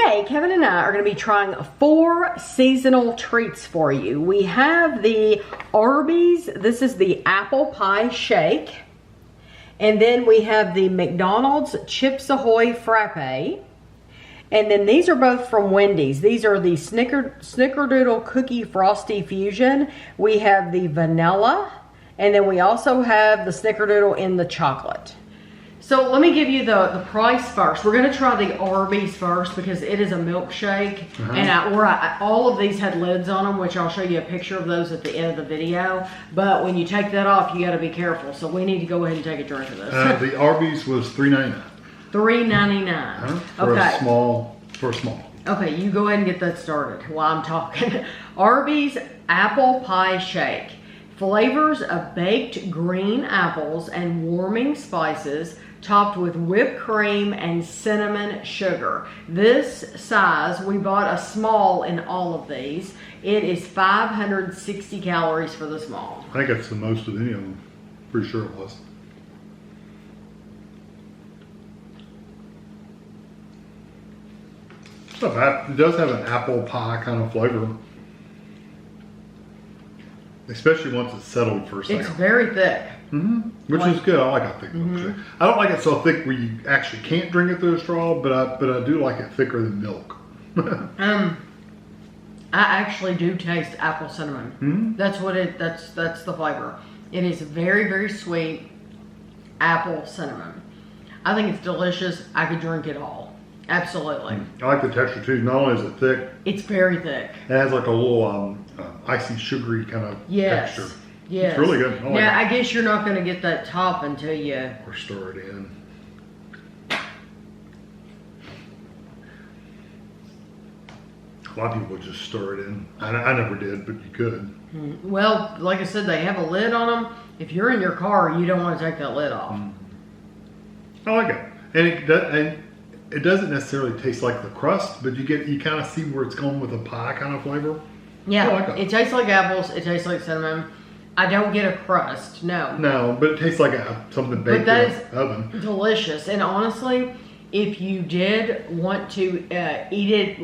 Today, Kevin and I are going to be trying 4 seasonal treats for you. We have the Arby's, this is the Apple Pie Shake. And then we have the McDonald's CHIPS AHOY Frappe. And then these are both from Wendy's. These are the Snickerdoodle Cookie Frosty Fusion. We have the vanilla, and then we also have the Snickerdoodle in the chocolate. So let me give you the price first. We're gonna try the Arby's first because it is a milkshake. And all of these had lids on them, which I'll show you a picture of those at the end of the video. But when you take that off, you gotta be careful. So we need to go ahead and take a drink of this. The Arby's was $3.99. $3.99. For a small. Okay, you go ahead and get that started while I'm talking. Arbys Apple Pie Shake. Flavors of baked green apples and warming spices topped with whipped cream and cinnamon sugar. This size, we bought a small in all of these. It is 560 calories for the small. I think that's the most of any of them. Pretty sure it was. It's not bad. It does have an apple pie kind of flavor. Especially once it's settled for a second. It's very thick. Which is good. I like a thick milkshake. I don't like it so thick where you actually can't drink it through a straw, but I do like it thicker than milk. I actually do taste apple cinnamon. That's what that's the flavor. It is very, very sweet apple cinnamon. I think it's delicious. I could drink it all. Absolutely. I like the texture too. Not only is it thick, it's very thick. It has like a little icy, sugary kind of texture. Yes. It's really good. I guess you're not going to get that top until you... Or stir it in. A lot of people just stir it in. I never did, but you could. Well, like I said, they have a lid on them. If you're in your car, you don't want to take that lid off. I like it. And it doesn't necessarily taste like the crust, but you kind of see where it's going with a pie kind of flavor. Yeah, I like it. It tastes like apples. It tastes like cinnamon. I don't get a crust, no. No, but it tastes like something baked in the oven. Delicious. And honestly, if you did want to eat it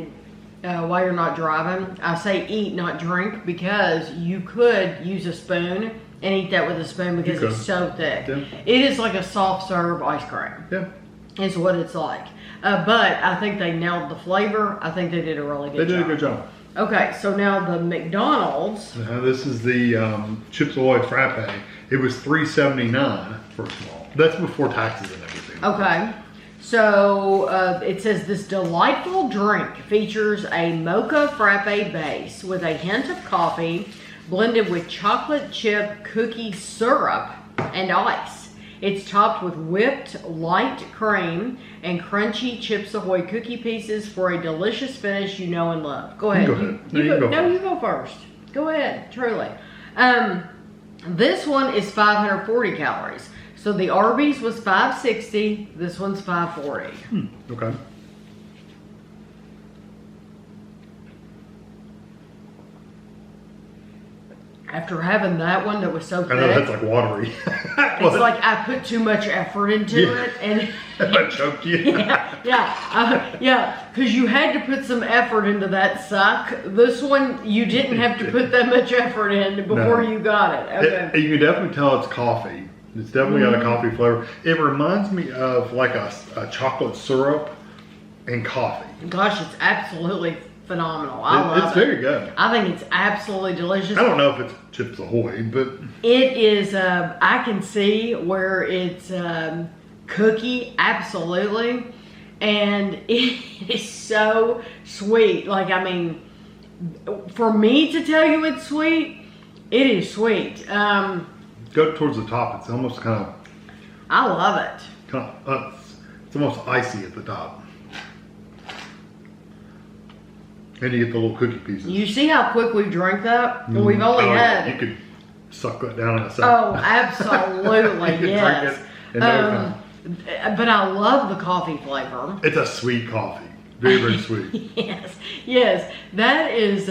while you're not driving, I say eat, not drink, because you could use a spoon and eat that with a spoon because it's so thick. Yeah. It is like a soft serve ice cream. Yeah. Is what it's like. But I think they nailed the flavor. I think they did a really good job. They did a good job. Okay, so now the McDonald's. This is the CHIPS AHOY Frappe. It was $3.79 for a small. That's before taxes and everything. Okay, so it says this delightful drink features a Mocha Frappé base with a hint of coffee blended with chocolate chip cookie syrup and ice. It's topped with whipped light cream and crunchy CHIPS AHOY cookie pieces for a delicious finish you know and love. Go ahead. You go first. Go ahead, truly. This one is 540 calories. So the Arby's was 560. This one's 540. Okay. After having that one that was so thick. I know, that's like watery. It's like I put too much effort into it. And I choked you. Yeah, because you had to put some effort into that suck. This one, you didn't have to put that much effort in before you got it. Okay. You can definitely tell it's coffee. It's definitely got a coffee flavor. It reminds me of like a chocolate syrup and coffee. Gosh, it's absolutely phenomenal. I love it. It's very good. I think it's absolutely delicious. I don't know if it's CHIPS AHOY, but it is. I can see where it's cookie, absolutely, and it is so sweet. Like, I mean, for me to tell you it's sweet, it is sweet. Go towards the top. It's almost kind of. I love it. Kind of, it's almost icy at the top. And you get the little cookie pieces. You see how quick we drank that? We've only had... You could suck that down in a second. Oh, absolutely, you yes. Drink it in no time. But I love the coffee flavor. It's a sweet coffee. Very, very sweet. Yes. That is...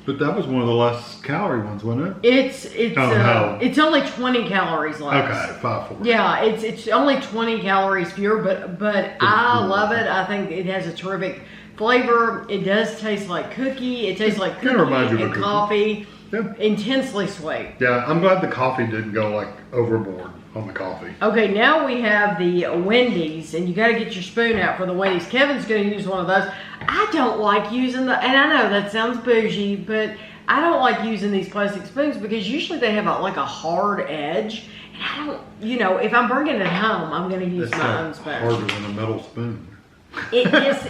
But that was one of the less calorie ones, wasn't it? It's only 20 calories less. Okay, 540. Yeah, it's only 20 calories fewer, but I love it. I think it has a terrific flavor. It does taste like cookie. It tastes like cookie and coffee. Yeah. Intensely sweet. Yeah, I'm glad the coffee didn't go like overboard on the coffee. Okay, now we have the Wendy's, and you got to get your spoon out for the Wendy's. Kevin's going to use one of those. I don't like using and I know that sounds bougie, but I don't like using these plastic spoons because usually they have like a hard edge. And I don't, if I'm bringing it home, I'm going to use my own spoon. It's harder than a metal spoon. It has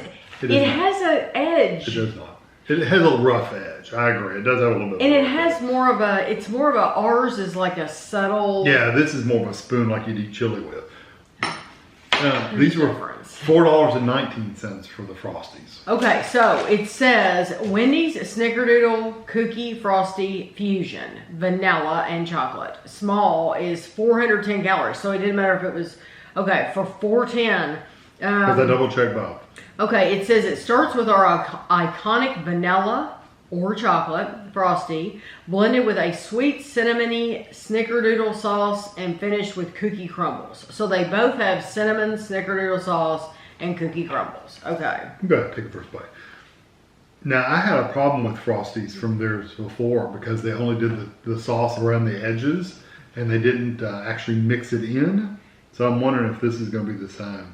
an edge. It does not. It has a rough edge. I agree. It does have a little bit. And it has more of ours is like a subtle. Yeah, this is more of a spoon like you'd eat chili with. These were $4.19 for the Frosties. Okay, so it says Wendy's Snickerdoodle Cookie Frosty Fusion, vanilla and chocolate. Small is 410 calories, so it didn't matter if it was, okay, for 410. Because I double checked both. Okay, it says it starts with our iconic vanilla or chocolate Frosty, blended with a sweet cinnamony Snickerdoodle sauce and finished with cookie crumbles. So they both have cinnamon Snickerdoodle sauce and cookie crumbles. Okay. Go ahead, take the first bite. Now, I had a problem with Frosties from theirs before because they only did the sauce around the edges and they didn't actually mix it in. So I'm wondering if this is going to be the same.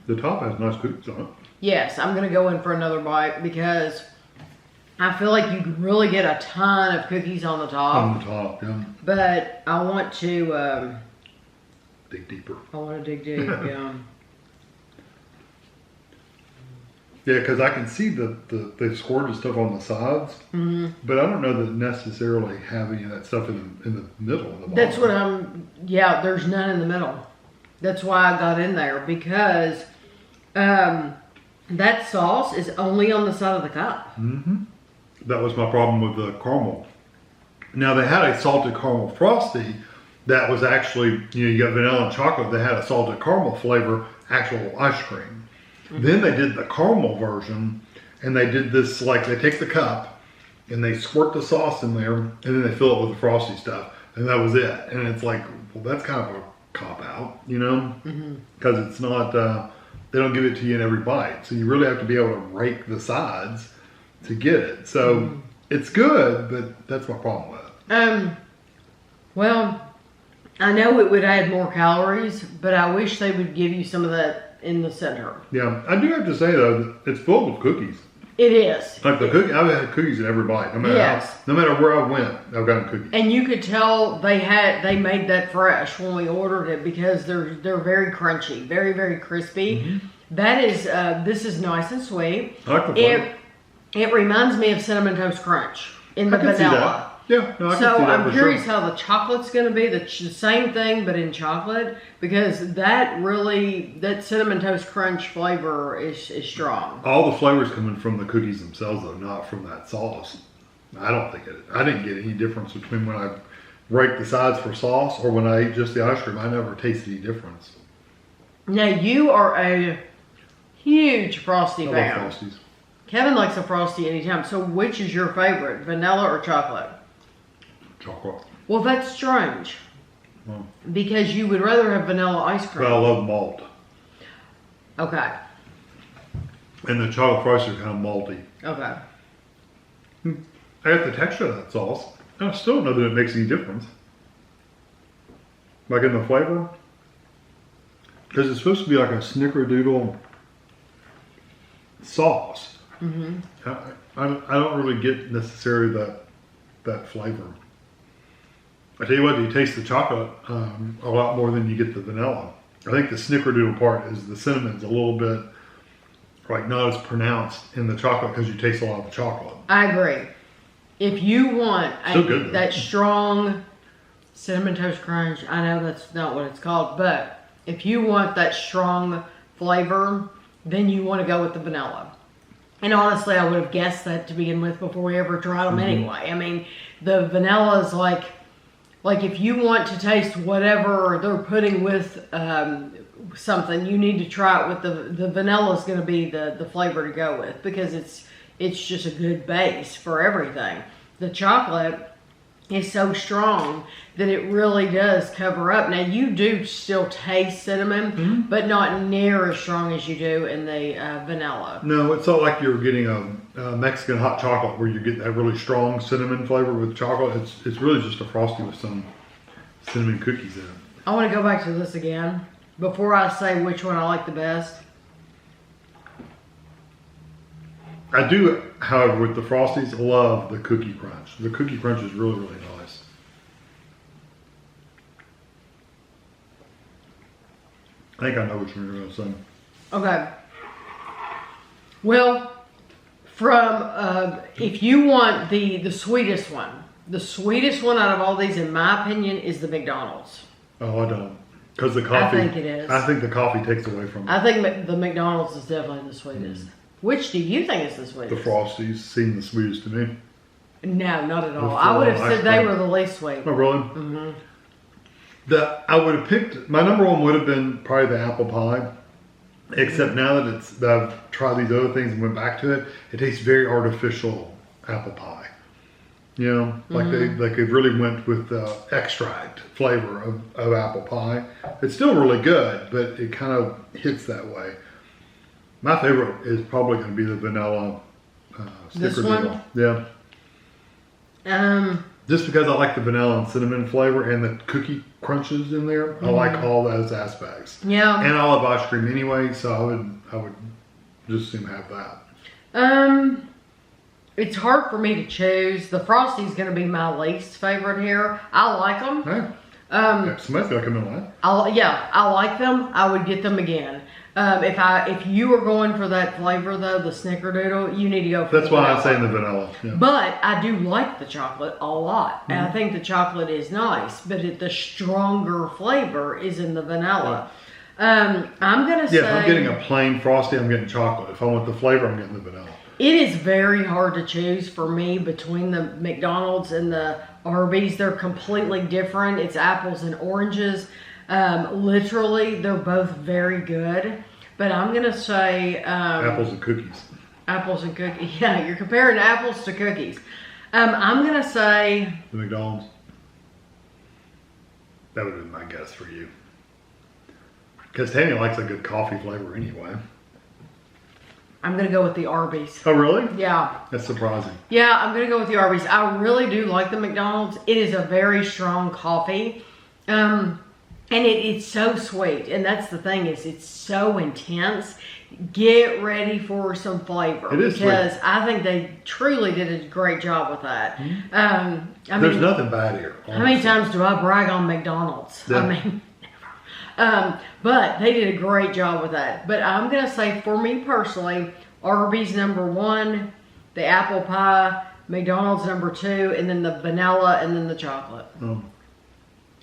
The top has nice cookies on it. Yes, I'm going to go in for another bite because I feel like you can really get a ton of cookies on the top. On the top, yeah. But I want to... dig deeper. I want to dig deep, yeah. Yeah, because I can see they squirted stuff on the sides, but I don't know that necessarily have any of that stuff in the middle. In the That's what there's none in the middle. That's why I got in there because that sauce is only on the side of the cup. Mm-hmm. That was my problem with the caramel. Now they had a salted caramel Frosty that was actually, you got vanilla and chocolate. They had a salted caramel flavor, actual ice cream. Mm-hmm. Then they did the caramel version, and they did this like they take the cup and they squirt the sauce in there, and then they fill it with the Frosty stuff, and that was it. And it's like, well, that's kind of a cop out, because it's not. They don't give it to you in every bite, so you really have to be able to rake the sides to get it. So it's good, but that's my problem with it. Well, I know it would add more calories, but I wish they would give you some of that in the center. Yeah, I do have to say though, that it's full of cookies. It is. Like the cookie, I've had cookies in every bite. No matter where I went, I've gotten cookies. And you could tell they made that fresh when we ordered it because they're very crunchy, very, very crispy. Mm-hmm. That is, this is nice and sweet. I like the flavor. It reminds me of Cinnamon Toast Crunch in the vanilla. Yeah, no, I can see that. So I'm curious how the chocolate's going to be. The same thing, but in chocolate, because that Cinnamon Toast Crunch flavor is strong. All the flavors coming from the cookies themselves, though, not from that sauce. I didn't get any difference between when I raked the sides for sauce or when I ate just the ice cream. I never tasted any difference. Now, you are a huge Frosty fan. I love Frosties. Kevin likes a Frosty anytime. So which is your favorite, vanilla or chocolate? Chocolate. Well, that's strange. Because you would rather have vanilla ice cream. But I love malt. Okay. And the chocolate fries are kind of malty. Okay. I got the texture of that sauce. I still don't know that it makes any difference. Like in the flavor. Because it's supposed to be like a Snickerdoodle sauce. Mm-hmm. I don't really get necessarily that flavor. I tell you what, you taste the chocolate a lot more than you get the vanilla. I think the Snickerdoodle part is the cinnamon's a little bit like not as pronounced in the chocolate because you taste a lot of the chocolate. I agree. If you want that strong Cinnamon Toast Crunch, I know that's not what it's called, but if you want that strong flavor, then you want to go with the vanilla. And honestly, I would have guessed that to begin with before we ever tried them anyway. I mean, the vanilla is like if you want to taste whatever they're putting with something, you need to try it with the vanilla is going to be the flavor to go with, because it's just a good base for everything. The chocolate is so strong that it really does cover up. Now you do still taste cinnamon, but not near as strong as you do in the vanilla. No, it's not like you're getting a Mexican hot chocolate where you get that really strong cinnamon flavor with chocolate. It's really just a Frosty with some cinnamon cookies in it. I want to go back to this again before I say which one I like the best. I do, however, with the Frosties, love the cookie crunch. The cookie crunch is really, really nice. I think I know which one you're going to say. Okay. Well, from, if you want the sweetest one, the sweetest one out of all these, in my opinion, is the McDonald's. Oh, I don't. Because the coffee. I think it is. I think the coffee takes away from it. I think the McDonald's is definitely the sweetest. Which do you think is the sweetest? The Frosties seem the sweetest to me. No, not at all. I would have said they were the least sweet. Oh, really? Mm-hmm. I would have picked, my number one would have been probably the apple pie. Except now that I've tried these other things and went back to it, it tastes very artificial apple pie. You know, like they really went with the extract flavor of apple pie. It's still really good, but it kind of hits that way. My favorite is probably going to be the vanilla Snickerdoodle. Yeah. Just because I like the vanilla and cinnamon flavor and the cookie crunches in there. I like all those aspects. Yeah. And I love ice cream anyway, so I would just assume have that. It's hard for me to choose. The Frosty's going to be my least favorite here. I like them. Hey. Somebody's got to come in line. I like them. I would get them again. If you were going for that flavor though, the Snickerdoodle, you need to go for That's why I'm saying the vanilla. Yeah. But I do like the chocolate a lot. And I think the chocolate is nice, but the stronger flavor is in the vanilla. I'm going to say... Yeah, if I'm getting a plain Frosty, I'm getting chocolate. If I want the flavor, I'm getting the vanilla. It is very hard to choose for me between the McDonald's and the Arby's. They're completely different. It's apples and oranges. Literally, they're both very good. But I'm going to say... apples and cookies. Apples and cookies. Yeah, you're comparing apples to cookies. I'm going to say... The McDonald's. That would have been my guess for you. Because Tanya likes a good coffee flavor anyway. I'm going to go with the Arby's. Oh, really? Yeah. That's surprising. Yeah, I'm going to go with the Arby's. I really do like the McDonald's. It is a very strong coffee. And it's so sweet. And that's the thing, is it's so intense. Get ready for some flavor. It is because sweet. I think they truly did a great job with that. There's nothing bad here. Honestly. How many times do I brag on McDonald's? Yeah. I mean... but they did a great job with that. But I'm going to say, for me personally, Arby's #1, the apple pie, McDonald's #2, and then the vanilla, and then the chocolate. Oh.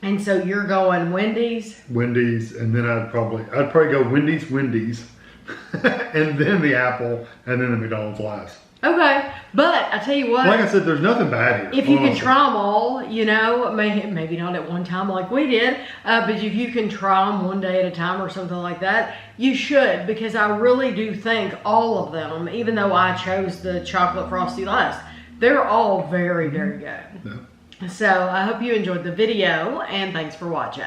And so you're going Wendy's? Wendy's, and then I'd probably go Wendy's, and then the apple, and then the McDonald's last. Okay, but I tell you what. Like I said, there's nothing bad here. If you can try them all, you know, maybe not at one time like we did, but if you can try them one day at a time or something like that, you should, because I really do think all of them, even though I chose the chocolate Frosty last, they're all very, very good. Yeah. So I hope you enjoyed the video, and thanks for watching.